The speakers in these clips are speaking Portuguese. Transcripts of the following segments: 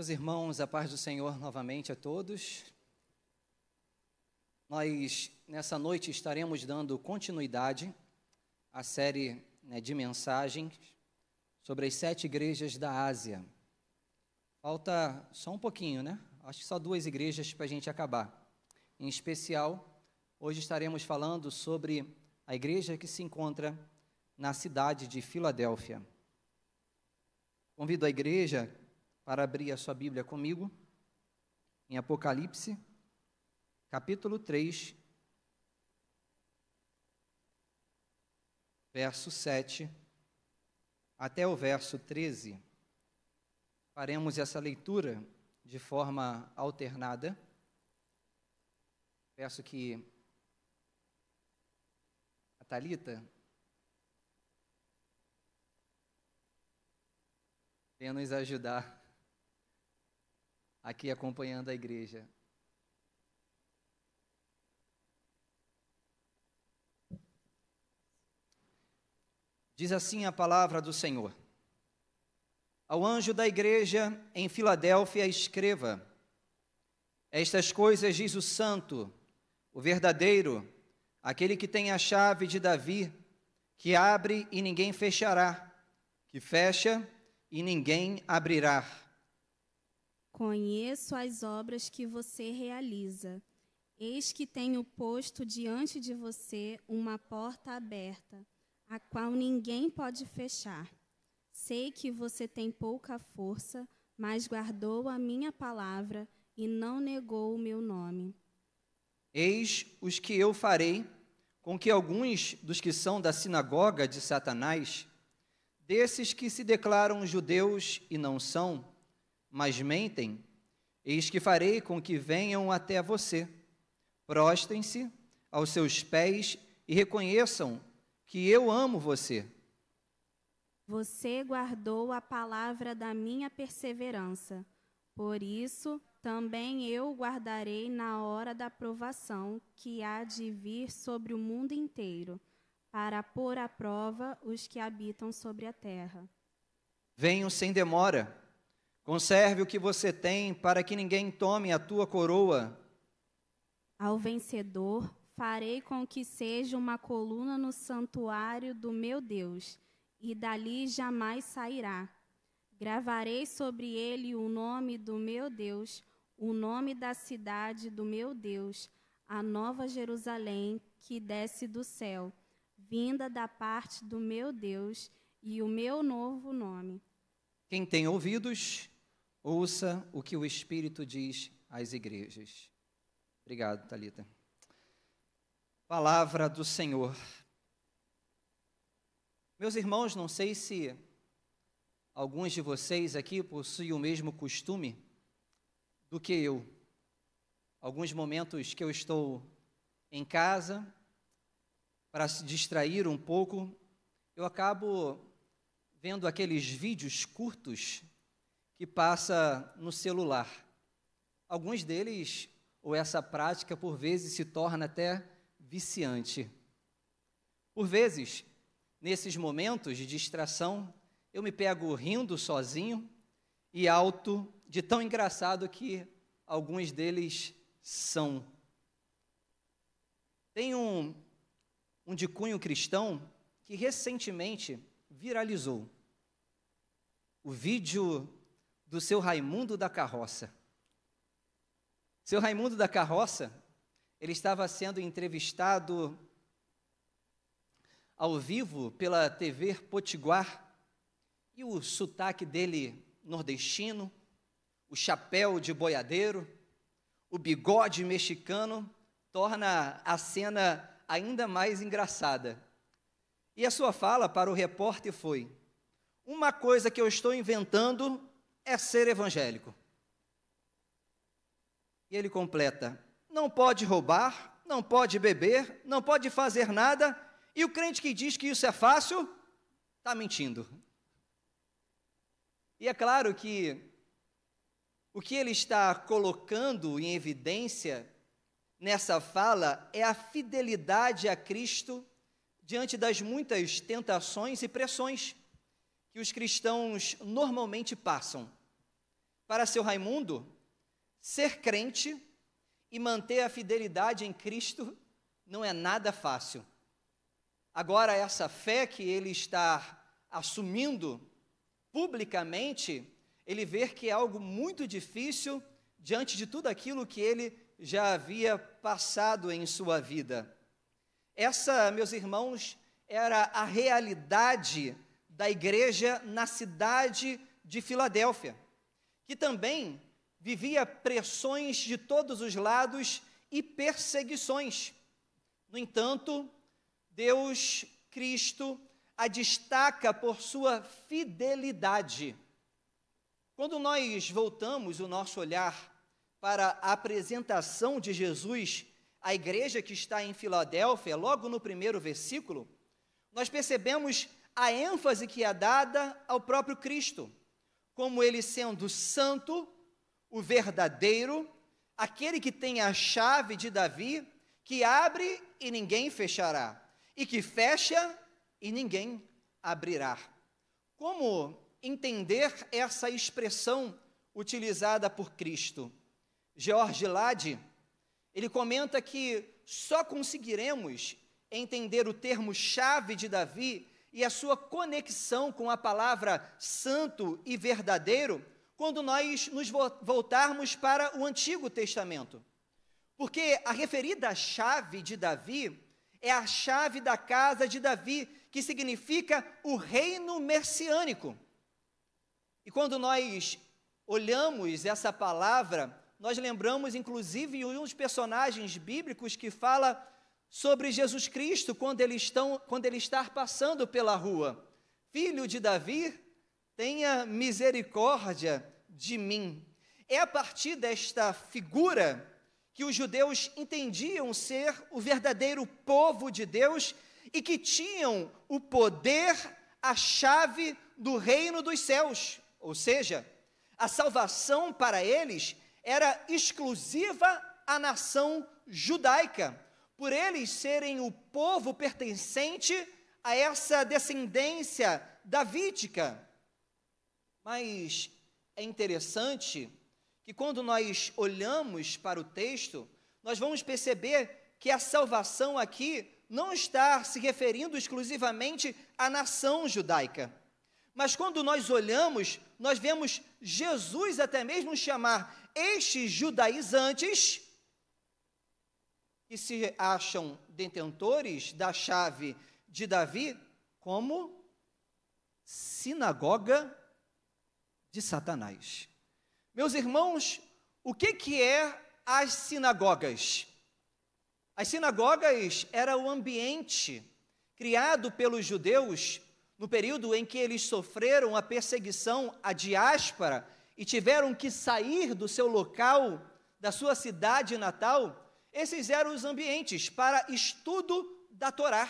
Meus irmãos, a paz do Senhor novamente a todos. Nós, nessa noite, estaremos dando continuidade à série de mensagens sobre as 7 igrejas da Ásia. Falta só um pouquinho, né? Acho que só 2 igrejas para a gente acabar. Em especial, hoje estaremos falando sobre a igreja que se encontra na cidade de Filadélfia. Convido a igreja para abrir a sua Bíblia comigo, em Apocalipse, capítulo 3, verso 7, até o verso 13. Faremos essa leitura de forma alternada. Peço que a Thalita venha nos ajudar aqui acompanhando a igreja. Diz assim a palavra do Senhor: ao anjo da igreja em Filadélfia escreva: estas coisas diz o santo, o verdadeiro, aquele que tem a chave de Davi, que abre e ninguém fechará, que fecha e ninguém abrirá. Conheço as obras que você realiza. Eis que tenho posto diante de você uma porta aberta, a qual ninguém pode fechar. Sei que você tem pouca força, mas guardou a minha palavra e não negou o meu nome. Eis os que eu farei com que alguns dos que são da sinagoga de Satanás, desses que se declaram judeus e não são, mas mentem, eis que farei com que venham até você, prostrem-se aos seus pés e reconheçam que eu amo você. Você guardou a palavra da minha perseverança, por isso também eu guardarei na hora da provação que há de vir sobre o mundo inteiro, para pôr à prova os que habitam sobre a terra. Venho sem demora. Conserve o que você tem, para que ninguém tome a tua coroa. Ao vencedor, farei com que seja uma coluna no santuário do meu Deus, e dali jamais sairá. Gravarei sobre ele o nome do meu Deus, o nome da cidade do meu Deus, a nova Jerusalém que desce do céu, vinda da parte do meu Deus, e o meu novo nome. Quem tem ouvidos, ouça o que o Espírito diz às igrejas. Obrigado, Thalita. Palavra do Senhor. Meus irmãos, não sei se alguns de vocês aqui possuem o mesmo costume do que eu. Alguns momentos que eu estou em casa, para se distrair um pouco, eu acabo vendo aqueles vídeos curtos que passa no celular. Alguns deles, ou essa prática, por vezes, se torna até viciante. Por vezes, nesses momentos de distração, eu me pego rindo sozinho e alto de tão engraçado que alguns deles são. Tem um de cunho cristão que recentemente viralizou. O vídeo do seu Raimundo da Carroça. Seu Raimundo da Carroça, ele estava sendo entrevistado ao vivo pela TV Potiguar, e o sotaque dele nordestino, o chapéu de boiadeiro, o bigode mexicano, torna a cena ainda mais engraçada. E a sua fala para o repórter foi: uma coisa que eu estou inventando é ser evangélico. E ele completa: não pode roubar, não pode beber, não pode fazer nada, e o crente que diz que isso é fácil, está mentindo. E é claro que o que ele está colocando em evidência nessa fala é a fidelidade a Cristo diante das muitas tentações e pressões que os cristãos normalmente passam. Para seu Raimundo, ser crente e manter a fidelidade em Cristo não é nada fácil. Agora, essa fé que ele está assumindo publicamente, ele vê que é algo muito difícil diante de tudo aquilo que ele já havia passado em sua vida. Essa, meus irmãos, era a realidade da igreja na cidade de Filadélfia, que também vivia pressões de todos os lados e perseguições. No entanto, Deus, Cristo, a destaca por sua fidelidade. Quando nós voltamos o nosso olhar para a apresentação de Jesus à igreja que está em Filadélfia, logo no primeiro versículo, nós percebemos a ênfase que é dada ao próprio Cristo, como ele sendo santo, o verdadeiro, aquele que tem a chave de Davi, que abre e ninguém fechará, e que fecha e ninguém abrirá. Como entender essa expressão utilizada por Cristo? George Lade, ele comenta que só conseguiremos entender o termo chave de Davi e a sua conexão com a palavra santo e verdadeiro quando nós nos voltarmos para o Antigo Testamento. Porque a referida chave de Davi é a chave da casa de Davi, que significa o reino messiânico. E quando nós olhamos essa palavra, nós lembramos inclusive de um dos personagens bíblicos que fala sobre Jesus Cristo quando ele está passando pela rua. Filho de Davi, tenha misericórdia de mim. É a partir desta figura que os judeus entendiam ser o verdadeiro povo de Deus e que tinham o poder, a chave do reino dos céus. Ou seja, a salvação para eles era exclusiva à nação judaica, por eles serem o povo pertencente a essa descendência davídica. Mas é interessante que quando nós olhamos para o texto, nós vamos perceber que a salvação aqui não está se referindo exclusivamente à nação judaica. Mas quando nós olhamos, nós vemos Jesus até mesmo chamar estes judaizantes, que se acham detentores da chave de Davi, como sinagoga de Satanás. Meus irmãos, o que é as sinagogas? As sinagogas era o ambiente criado pelos judeus no período em que eles sofreram a perseguição, a diáspora, e tiveram que sair do seu local, da sua cidade natal. Esses eram os ambientes para estudo da Torá.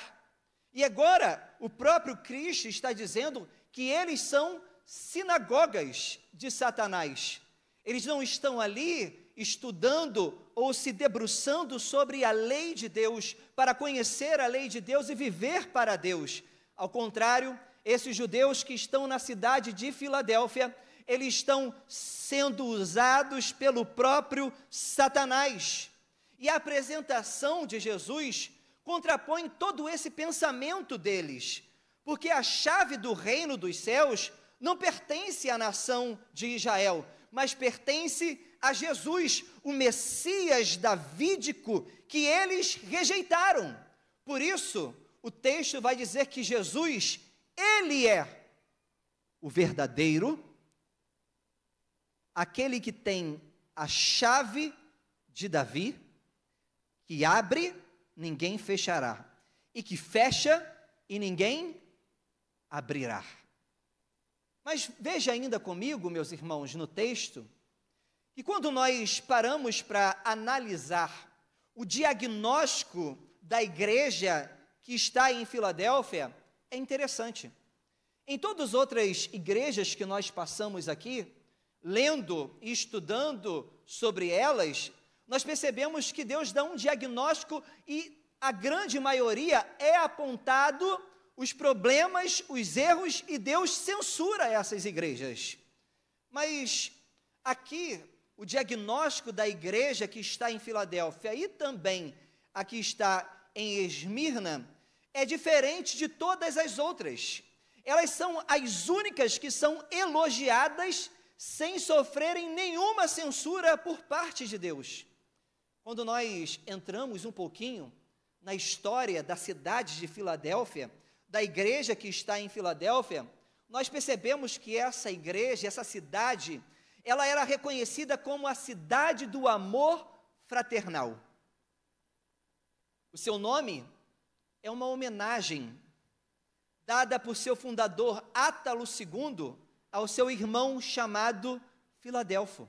E agora, o próprio Cristo está dizendo que eles são sinagogas de Satanás. Eles não estão ali estudando ou se debruçando sobre a lei de Deus, para conhecer a lei de Deus e viver para Deus. Ao contrário, esses judeus que estão na cidade de Filadélfia, eles estão sendo usados pelo próprio Satanás. E a apresentação de Jesus contrapõe todo esse pensamento deles, porque a chave do reino dos céus não pertence à nação de Israel, mas pertence a Jesus, o Messias davídico, que eles rejeitaram. Por isso, o texto vai dizer que Jesus, ele é o verdadeiro, aquele que tem a chave de Davi, que abre, ninguém fechará, e que fecha, e ninguém abrirá. Mas veja ainda comigo, meus irmãos, no texto, que quando nós paramos para analisar o diagnóstico da igreja que está em Filadélfia, é interessante. Em todas as outras igrejas que nós passamos aqui, lendo e estudando sobre elas, nós percebemos que Deus dá um diagnóstico e a grande maioria é apontado os problemas, os erros, e Deus censura essas igrejas. Mas aqui o diagnóstico da igreja que está em Filadélfia e também a que está em Esmirna é diferente de todas as outras. Elas são as únicas que são elogiadas sem sofrerem nenhuma censura por parte de Deus. Quando nós entramos um pouquinho na história da cidade de Filadélfia, da igreja que está em Filadélfia, nós percebemos que essa igreja, essa cidade, ela era reconhecida como a cidade do amor fraternal. O seu nome é uma homenagem dada por seu fundador Átalo II ao seu irmão chamado Filadelfo.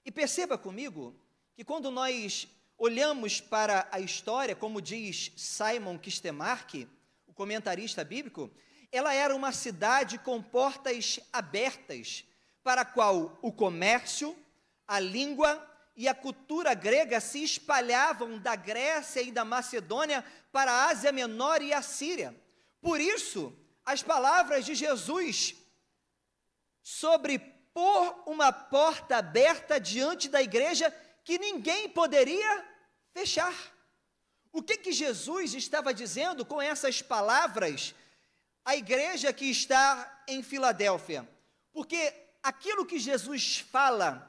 E perceba comigo que quando nós olhamos para a história, como diz Simon Kistemaker, o comentarista bíblico, ela era uma cidade com portas abertas, para a qual o comércio, a língua e a cultura grega se espalhavam da Grécia e da Macedônia para a Ásia Menor e a Síria. Por isso, as palavras de Jesus sobre pôr uma porta aberta diante da igreja que ninguém poderia fechar. O que Jesus estava dizendo com essas palavras à igreja que está em Filadélfia? Porque aquilo que Jesus fala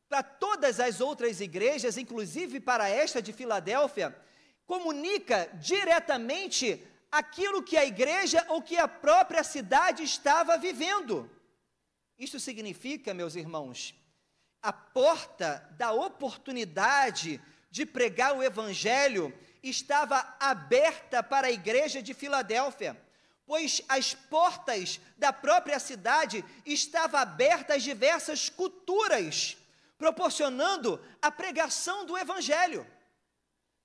para todas as outras igrejas, inclusive para esta de Filadélfia, comunica diretamente aquilo que a igreja ou que a própria cidade estava vivendo. Isso significa, meus irmãos, a porta da oportunidade de pregar o evangelho estava aberta para a igreja de Filadélfia, pois as portas da própria cidade estavam abertas às diversas culturas, proporcionando a pregação do evangelho.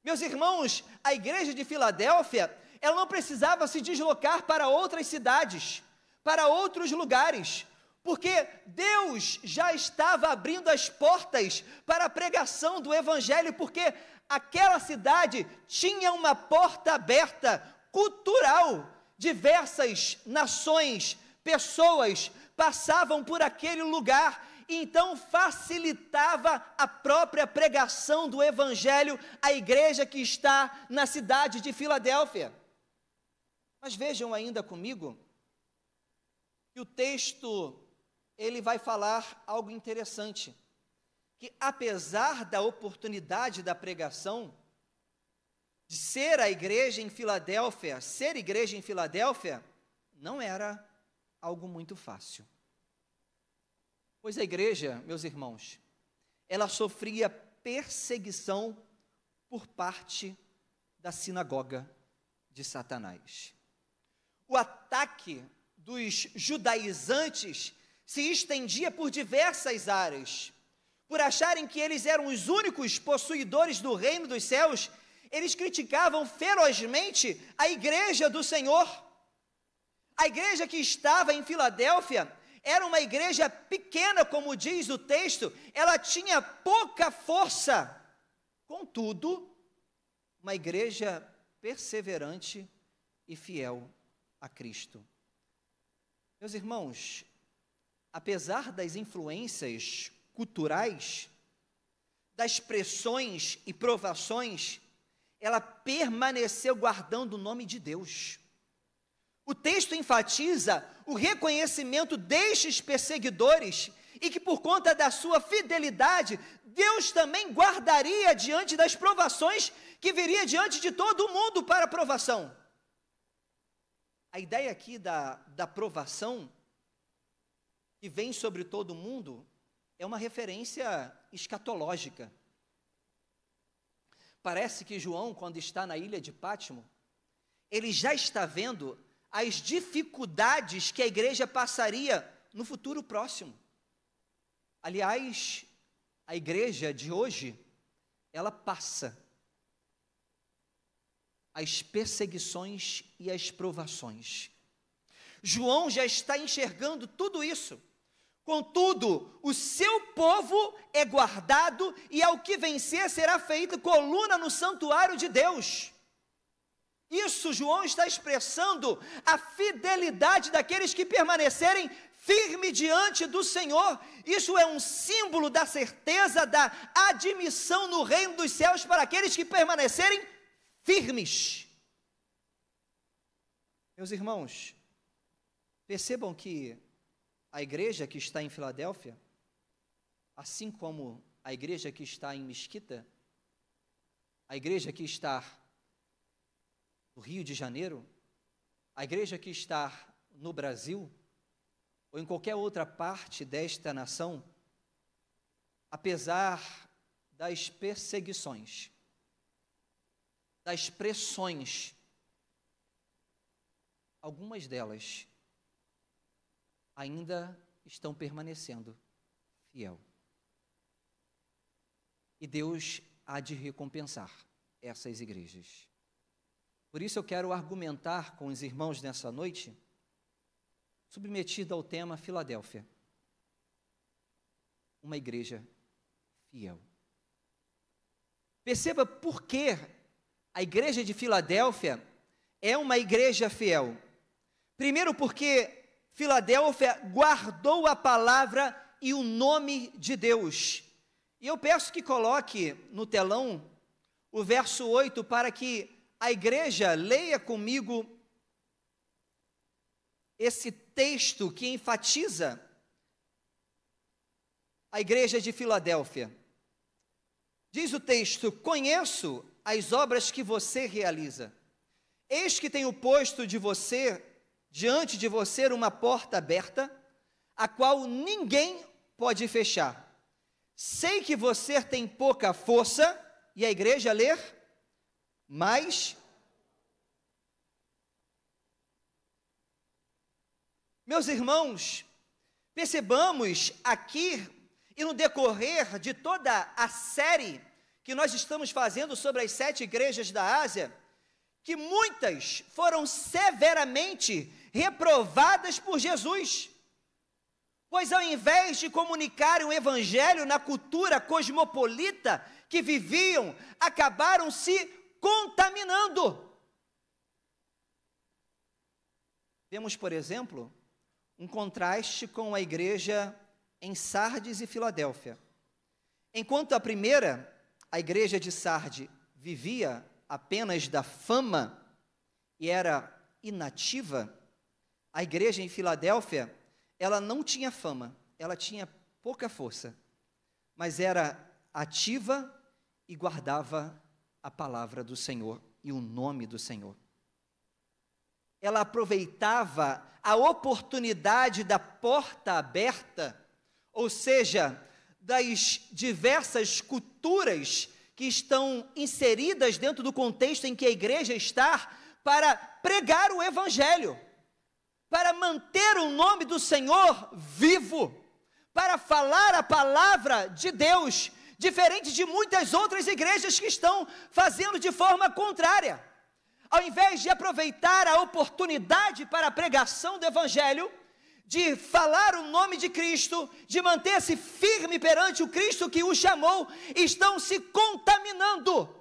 Meus irmãos, a igreja de Filadélfia, ela não precisava se deslocar para outras cidades, para outros lugares, porque Deus já estava abrindo as portas para a pregação do evangelho, porque aquela cidade tinha uma porta aberta, cultural. Diversas nações, pessoas passavam por aquele lugar, e então facilitava a própria pregação do evangelho à igreja que está na cidade de Filadélfia. Mas vejam ainda comigo que o texto ele vai falar algo interessante, que apesar da oportunidade da pregação, de ser a igreja em Filadélfia, ser igreja em Filadélfia, não era algo muito fácil. Pois a igreja, meus irmãos, ela sofria perseguição por parte da sinagoga de Satanás. O ataque dos judaizantes se estendia por diversas áreas. Por acharem que eles eram os únicos possuidores do reino dos céus, eles criticavam ferozmente a igreja do Senhor. A igreja que estava em Filadélfia era uma igreja pequena, como diz o texto, ela tinha pouca força. Contudo, uma igreja perseverante e fiel a Cristo. Meus irmãos, apesar das influências culturais, das pressões e provações, ela permaneceu guardando o nome de Deus. O texto enfatiza o reconhecimento destes perseguidores e que por conta da sua fidelidade, Deus também guardaria diante das provações que viria diante de todo mundo para provação. A ideia aqui da provação que vem sobre todo mundo é uma referência escatológica. Parece que João, quando está na ilha de Pátimo, ele já está vendo as dificuldades que a igreja passaria no futuro próximo. Aliás, a igreja de hoje, ela passa as perseguições e as provações. João já está enxergando tudo isso. Contudo, o seu povo é guardado e ao que vencer será feita coluna no santuário de Deus. Isso João está expressando a fidelidade daqueles que permanecerem firme diante do Senhor. Isso é um símbolo da certeza da admissão no reino dos céus para aqueles que permanecerem firmes. Meus irmãos, percebam que a igreja que está em Filadélfia, assim como a igreja que está em Mesquita, a igreja que está no Rio de Janeiro, a igreja que está no Brasil, ou em qualquer outra parte desta nação, apesar das perseguições, das pressões, algumas delas ainda estão permanecendo fiel. E Deus há de recompensar essas igrejas. Por isso eu quero argumentar com os irmãos nessa noite, submetido ao tema Filadélfia, uma igreja fiel. Perceba por que a igreja de Filadélfia é uma igreja fiel. Primeiro porque Filadélfia guardou a palavra e o nome de Deus. E eu peço que coloque no telão o verso 8 para que a igreja leia comigo esse texto que enfatiza a igreja de Filadélfia. Diz o texto: conheço as obras que você realiza. Eis que tenho posto diante de você uma porta aberta, a qual ninguém pode fechar. Sei que você tem pouca força, e a igreja ler, mas, meus irmãos, percebamos aqui e no decorrer de toda a série que nós estamos fazendo sobre as 7 igrejas da Ásia, que muitas foram severamente reprovadas por Jesus, pois ao invés de comunicarem o evangelho na cultura cosmopolita que viviam, acabaram se contaminando. Vemos, por exemplo, um contraste com a igreja em Sardes e Filadélfia. Enquanto a primeira, a igreja de Sardes, vivia apenas da fama e era inativa, a igreja em Filadélfia, ela não tinha fama, ela tinha pouca força, mas era ativa e guardava a palavra do Senhor e o nome do Senhor. Ela aproveitava a oportunidade da porta aberta, ou seja, das diversas culturas que estão inseridas dentro do contexto em que a igreja está, para pregar o evangelho, para manter o nome do Senhor vivo, para falar a palavra de Deus, diferente de muitas outras igrejas que estão fazendo de forma contrária. Ao invés de aproveitar a oportunidade para a pregação do evangelho, de falar o nome de Cristo, de manter-se firme perante o Cristo que o chamou, estão se contaminando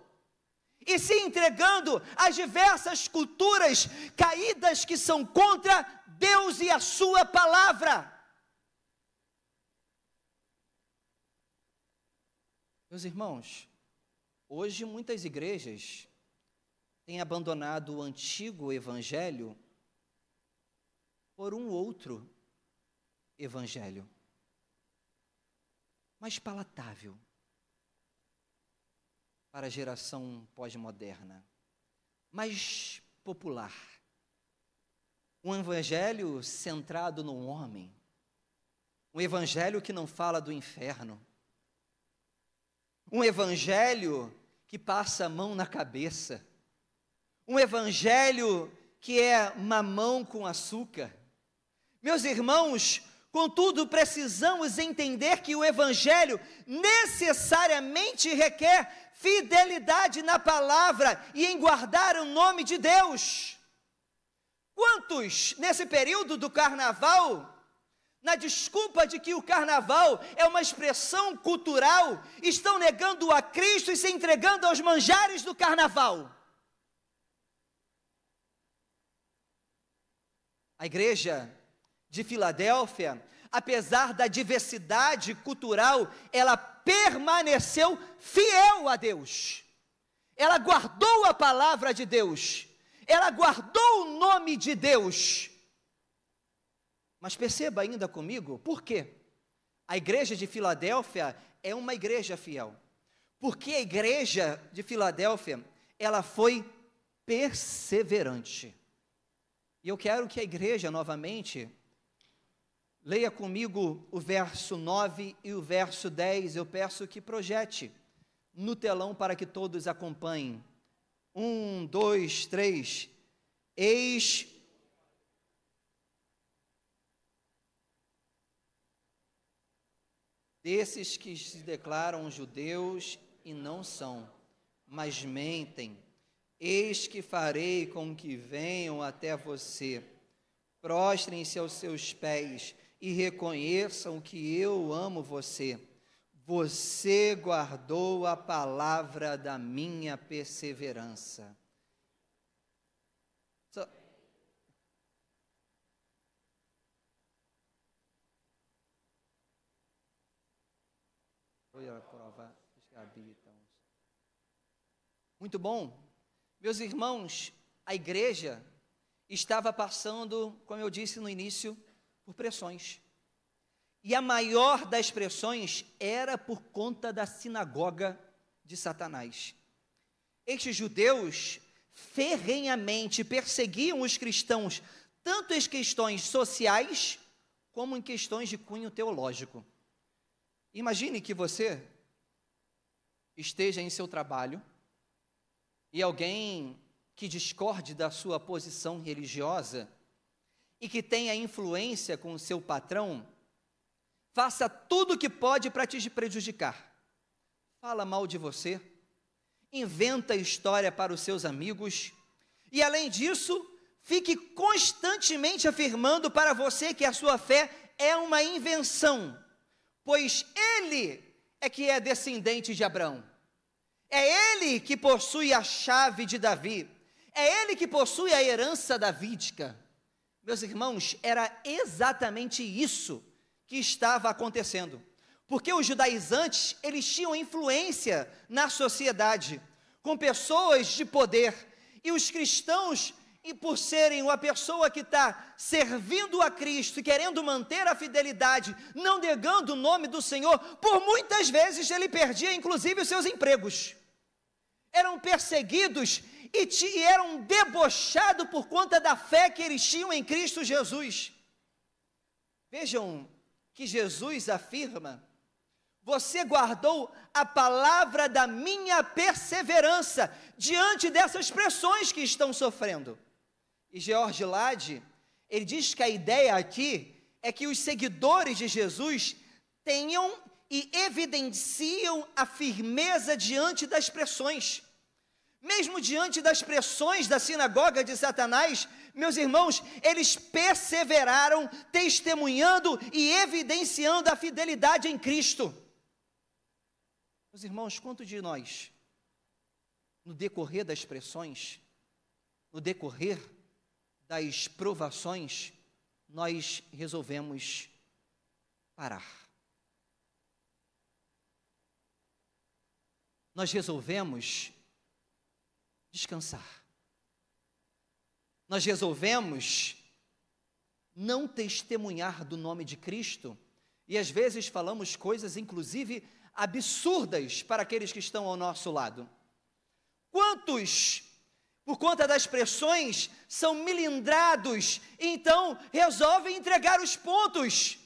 e se entregando às diversas culturas caídas que são contra Deus e a sua palavra. Meus irmãos, hoje muitas igrejas têm abandonado o antigo evangelho por um outro evangelho, mais palatável para a geração pós-moderna, mais popular. Um evangelho centrado no homem, um evangelho que não fala do inferno, um evangelho que passa a mão na cabeça, um evangelho que é mamão com açúcar. Meus irmãos, contudo, precisamos entender que o evangelho necessariamente requer fidelidade na palavra e em guardar o nome de Deus. Quantos, nesse período do carnaval, na desculpa de que o carnaval é uma expressão cultural, estão negando a Cristo e se entregando aos manjares do carnaval? A igreja de Filadélfia, apesar da diversidade cultural, ela permaneceu fiel a Deus. Ela guardou a palavra de Deus. Ela guardou o nome de Deus. Mas perceba ainda comigo, por quê? A igreja de Filadélfia é uma igreja fiel. Porque a igreja de Filadélfia, ela foi perseverante. E eu quero que a igreja, novamente, leia comigo o verso 9 e o verso 10. Eu peço que projete no telão para que todos acompanhem. 1, 2, 3. Eis desses que se declaram judeus e não são, mas mentem. Eis que farei com que venham até você, prostrem-se aos seus pés e reconheçam que eu amo você. Você guardou a palavra da minha perseverança. Muito bom. Meus irmãos, a igreja estava passando, como eu disse no início, por pressões. E a maior das pressões era por conta da sinagoga de Satanás. Estes judeus ferrenhamente perseguiam os cristãos, tanto em questões sociais, como em questões de cunho teológico. Imagine que você esteja em seu trabalho e alguém que discorde da sua posição religiosa e que tenha influência com o seu patrão, faça tudo o que pode para te prejudicar. Fala mal de você, inventa história para os seus amigos e, além disso, fique constantemente afirmando para você que a sua fé é uma invenção, pois ele é que é descendente de Abraão. É ele que possui a chave de Davi. É ele que possui a herança davídica. Meus irmãos, era exatamente isso que estava acontecendo. Porque os judaizantes, eles tinham influência na sociedade, com pessoas de poder. E os cristãos, e por serem a pessoa que está servindo a Cristo e querendo manter a fidelidade, não negando o nome do Senhor, por muitas vezes ele perdia inclusive os seus empregos. Eram perseguidos e eram debochados por conta da fé que eles tinham em Cristo Jesus. Vejam que Jesus afirma: você guardou a palavra da minha perseverança diante dessas pressões que estão sofrendo. E George Lade, ele diz que a ideia aqui é que os seguidores de Jesus tenham e evidenciam a firmeza diante das pressões. Mesmo diante das pressões da sinagoga de Satanás, meus irmãos, eles perseveraram, testemunhando e evidenciando a fidelidade em Cristo. Meus irmãos, quanto de nós, no decorrer das pressões, no decorrer das provações, nós resolvemos parar. Nós resolvemos descansar. Nós resolvemos não testemunhar do nome de Cristo e às vezes falamos coisas inclusive absurdas para aqueles que estão ao nosso lado. Quantos, por conta das pressões, são melindrados e então resolvem entregar os pontos?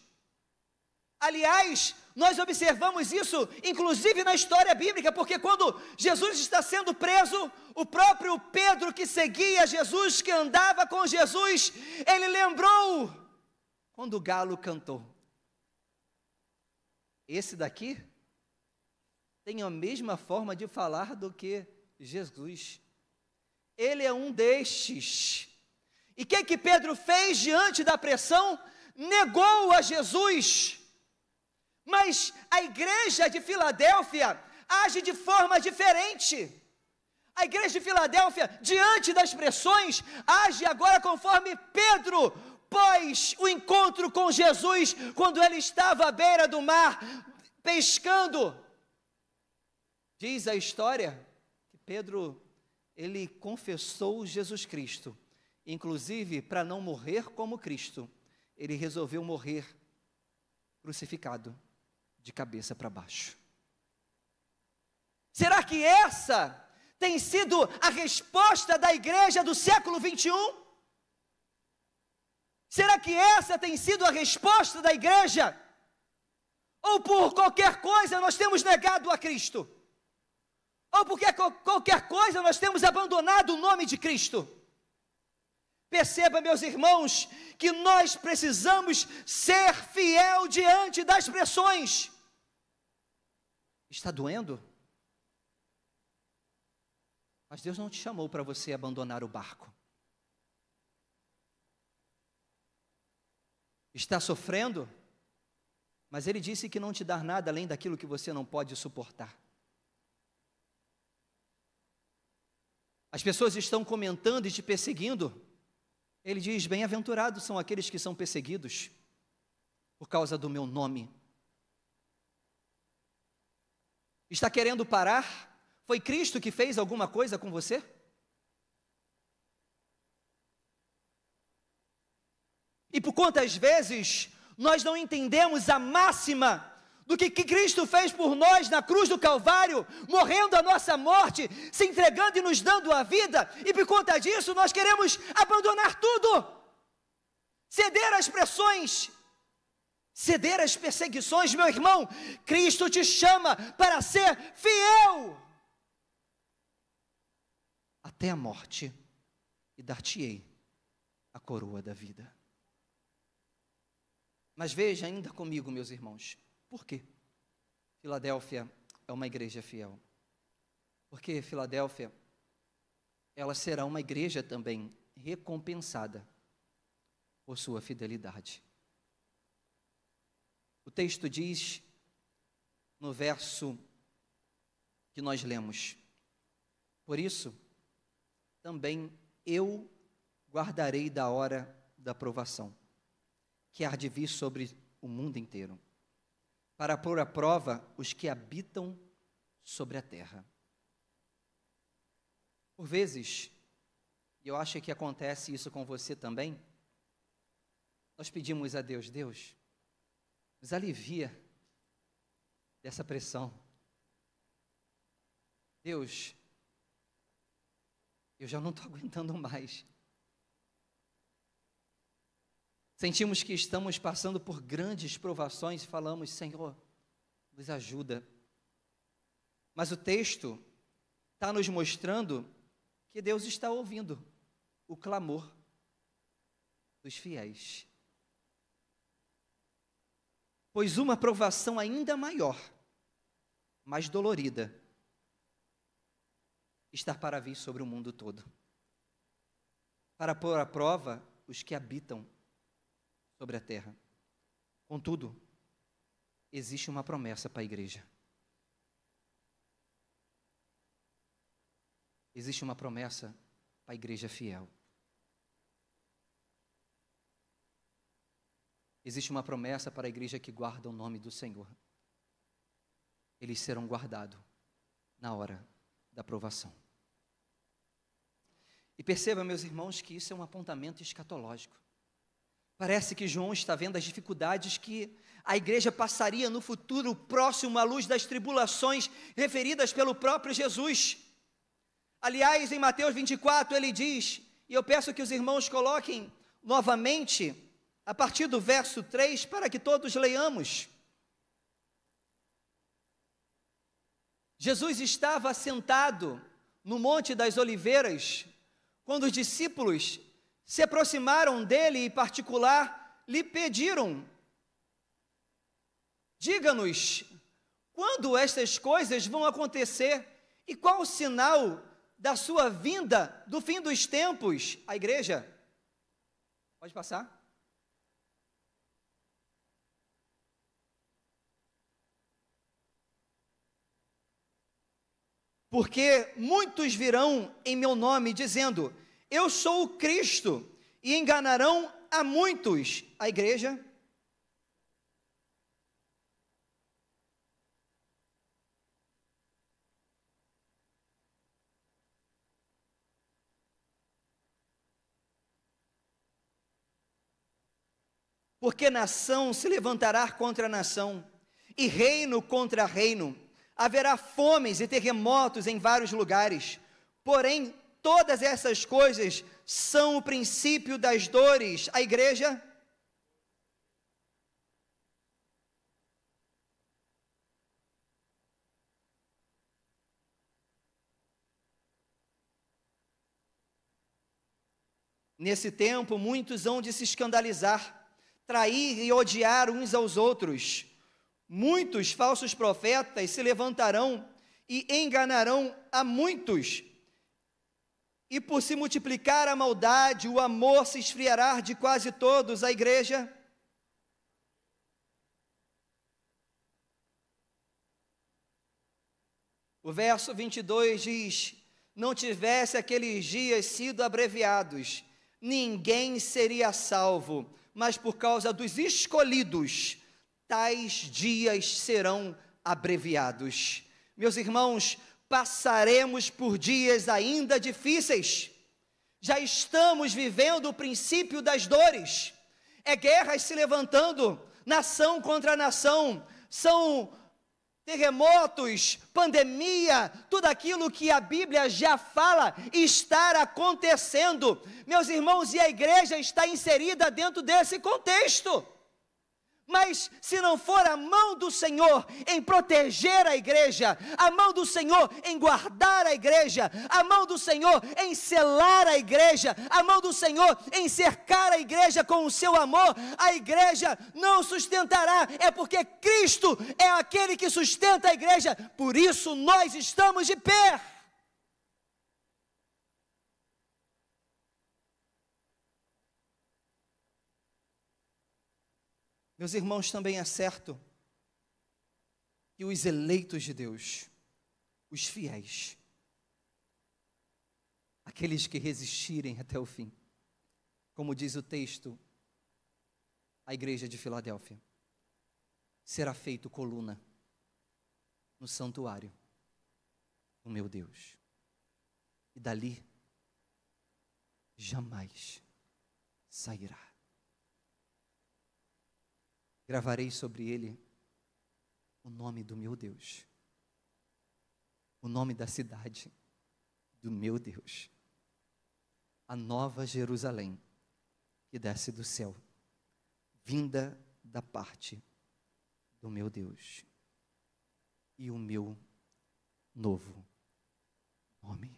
Aliás, nós observamos isso, inclusive na história bíblica, porque quando Jesus está sendo preso, o próprio Pedro que seguia Jesus, que andava com Jesus, ele lembrou quando o galo cantou. Esse daqui tem a mesma forma de falar do que Jesus. Ele é um destes. E o que Pedro fez diante da pressão? Negou a Jesus. Mas a igreja de Filadélfia age de forma diferente. A igreja de Filadélfia, diante das pressões, age agora conforme Pedro, pós o encontro com Jesus, quando ele estava à beira do mar, pescando. Diz a história que Pedro, ele confessou Jesus Cristo, inclusive para não morrer como Cristo, ele resolveu morrer crucificado, de cabeça para baixo. Será que essa tem sido a resposta da igreja do século 21? Será que essa tem sido a resposta da igreja? Ou por qualquer coisa nós temos negado a Cristo? Ou porque qualquer coisa nós temos abandonado o nome de Cristo? Perceba, meus irmãos, que nós precisamos ser fiel diante das pressões. Está doendo? Mas Deus não te chamou para você abandonar o barco. Está sofrendo? Mas Ele disse que não te dá nada além daquilo que você não pode suportar. As pessoas estão comentando e te perseguindo. Ele diz: bem-aventurados são aqueles que são perseguidos por causa do meu nome. Está querendo parar? Foi Cristo que fez alguma coisa com você? E por quantas vezes nós não entendemos a máxima do que Cristo fez por nós na cruz do Calvário, morrendo a nossa morte, se entregando e nos dando a vida, e por conta disso nós queremos abandonar tudo, ceder às pressões, ceder às perseguições. Meu irmão, Cristo te chama para ser fiel até a morte, e dar-te-ei a coroa da vida. Mas veja ainda comigo, meus irmãos, por quê? Filadélfia é uma igreja fiel. Porque Filadélfia, ela será uma igreja também recompensada por sua fidelidade. O texto diz, no verso que nós lemos: por isso, também eu guardarei da hora da provação, que há de vir sobre o mundo inteiro, para pôr à prova os que habitam sobre a terra. Por vezes, e eu acho que acontece isso com você também, nós pedimos a Deus: Deus, nos alivia dessa pressão. Deus, eu já não estou aguentando mais. Sentimos que estamos passando por grandes provações e falamos: Senhor, nos ajuda. Mas o texto está nos mostrando que Deus está ouvindo o clamor dos fiéis. Pois uma provação ainda maior, mais dolorida, está para vir sobre o mundo todo, para pôr à prova os que habitam sobre a terra. Contudo, existe uma promessa para a igreja. Existe uma promessa para a igreja fiel. Existe uma promessa para a igreja que guarda o nome do Senhor. Eles serão guardados na hora da provação. E perceba, meus irmãos, que isso é um apontamento escatológico. Parece que João está vendo as dificuldades que a igreja passaria no futuro próximo à luz das tribulações referidas pelo próprio Jesus. Aliás, em Mateus 24, ele diz, e eu peço que os irmãos coloquem novamente, a partir do verso 3, para que todos leiamos. Jesus estava sentado no Monte das Oliveiras, quando os discípulos se aproximaram dele e, em particular, lhe pediram: diga-nos, quando estas coisas vão acontecer e qual o sinal da sua vinda do fim dos tempos? A igreja, pode passar. Porque muitos virão em meu nome, dizendo: eu sou o Cristo, e enganarão a muitos. A igreja? Porque nação se levantará contra nação, e reino contra reino. Haverá fomes e terremotos em vários lugares. Porém, todas essas coisas são o princípio das dores. A igreja? Nesse tempo, muitos hão de se escandalizar, trair e odiar uns aos outros. Muitos falsos profetas se levantarão e enganarão a muitos. E por se multiplicar a maldade, o amor se esfriará de quase todos. A igreja? O verso 22 diz: não tivesse aqueles dias sido abreviados, ninguém seria salvo, mas por causa dos escolhidos, tais dias serão abreviados. Meus irmãos, passaremos por dias ainda difíceis. Já estamos vivendo o princípio das dores. É guerras se levantando, nação contra nação, são terremotos, pandemia, tudo aquilo que a Bíblia já fala estar acontecendo. Meus irmãos, e a igreja está inserida dentro desse contexto. Mas se não for a mão do Senhor em proteger a igreja, a mão do Senhor em guardar a igreja, a mão do Senhor em selar a igreja, a mão do Senhor em cercar a igreja com o seu amor, a igreja não sustentará. É porque Cristo é aquele que sustenta a igreja, por isso nós estamos de pé. Meus irmãos, também é certo que os eleitos de Deus, os fiéis, aqueles que resistirem até o fim, como diz o texto, a igreja de Filadélfia, será feito coluna no santuário do meu Deus, e dali jamais sairá. Gravarei sobre ele o nome do meu Deus, o nome da cidade do meu Deus, a nova Jerusalém que desce do céu, vinda da parte do meu Deus, e o meu novo nome.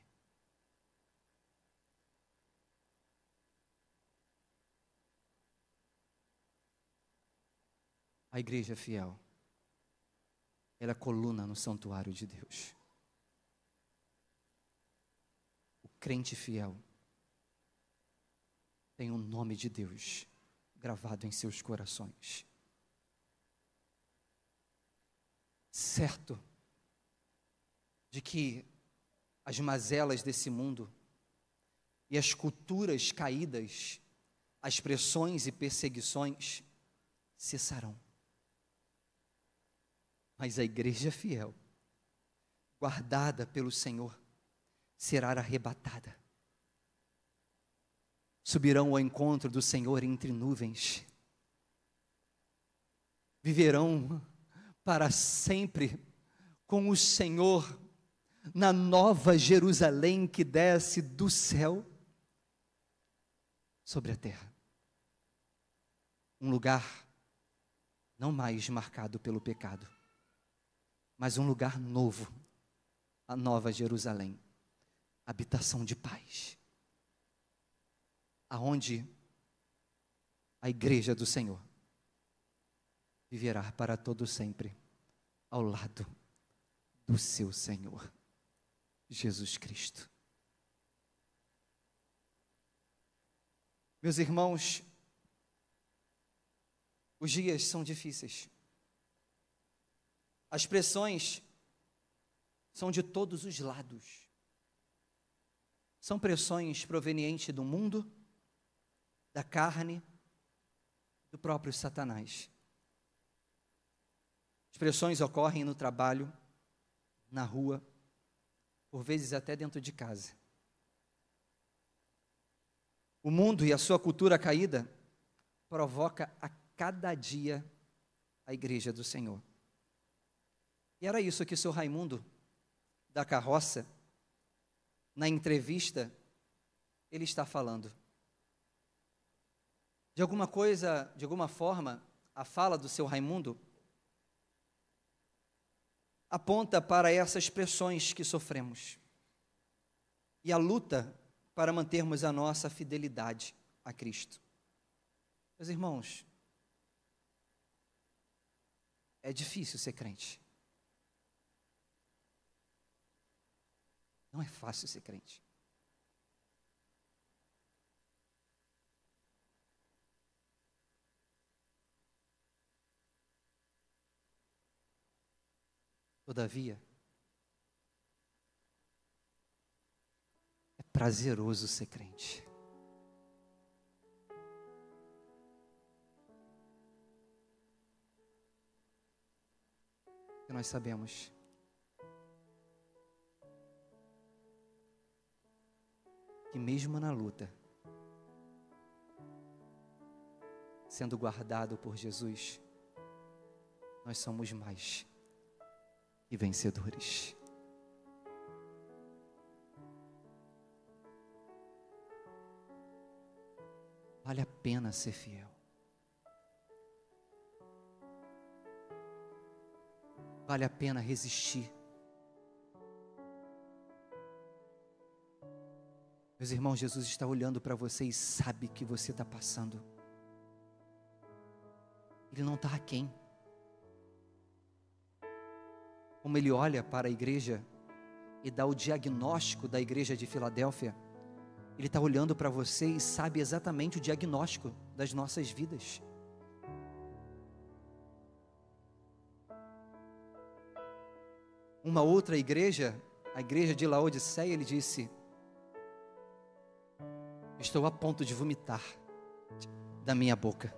A igreja fiel, ela é coluna no santuário de Deus. O crente fiel tem o nome de Deus gravado em seus corações. Certo de que as mazelas desse mundo e as culturas caídas, as pressões e perseguições cessarão. Mas a igreja fiel, guardada pelo Senhor, será arrebatada. Subirão ao encontro do Senhor entre nuvens. Viverão para sempre com o Senhor na nova Jerusalém que desce do céu sobre a terra. Um lugar não mais marcado pelo pecado, mas um lugar novo, a nova Jerusalém, habitação de paz, aonde a igreja do Senhor viverá para todo sempre ao lado do seu Senhor, Jesus Cristo. Meus irmãos, os dias são difíceis. As pressões são de todos os lados. São pressões provenientes do mundo, da carne, do próprio Satanás. As pressões ocorrem no trabalho, na rua, por vezes até dentro de casa. O mundo e a sua cultura caída provoca a cada dia a igreja do Senhor. E era isso que o seu Raimundo da carroça, na entrevista, ele está falando. De alguma forma, a fala do seu Raimundo aponta para essas pressões que sofremos e a luta para mantermos a nossa fidelidade a Cristo. Meus irmãos, é difícil ser crente. Não é fácil ser crente. Todavia, é prazeroso ser crente. Porque nós sabemos que mesmo na luta, sendo guardado por Jesus, nós somos mais e vencedores. Vale a pena ser fiel. Vale a pena resistir. Meus irmãos, Jesus está olhando para você e sabe que você está passando. Ele não está aquém. Como Ele olha para a igreja e dá o diagnóstico da igreja de Filadélfia, Ele está olhando para você e sabe exatamente o diagnóstico das nossas vidas. Uma outra igreja, a igreja de Laodiceia, Ele disse: estou a ponto de vomitar da minha boca,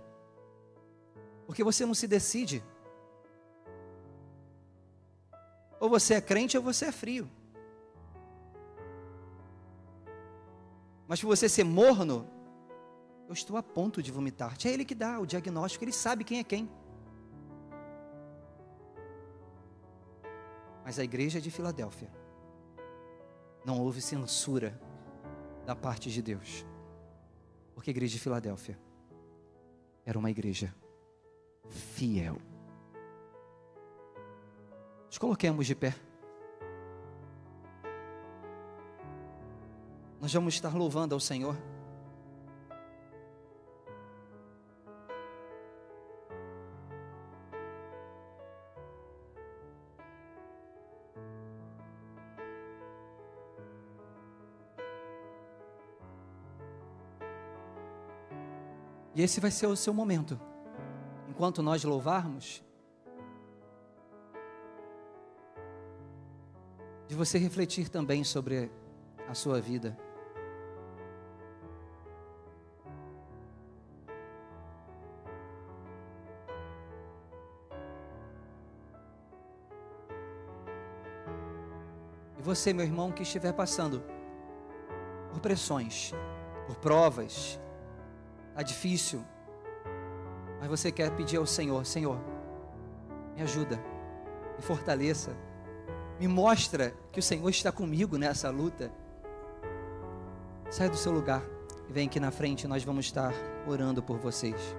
porque você não se decide. Ou você é crente ou você é frio. Mas por você ser morno, eu estou a ponto de vomitar. É Ele que dá o diagnóstico, Ele sabe quem é quem. Mas a igreja de Filadélfia, não houve censura da parte de Deus. Porque a igreja de Filadélfia era uma igreja fiel. Nos coloquemos de pé. Nós vamos estar louvando ao Senhor. E esse vai ser o seu momento. Enquanto nós louvarmos, de você refletir também sobre a sua vida. E você, meu irmão, que estiver passando por pressões, por provas, está difícil, mas você quer pedir ao Senhor: Senhor, me ajuda, me fortaleça, me mostra que o Senhor está comigo nessa luta. Sai do seu lugar e vem aqui na frente, nós vamos estar orando por vocês.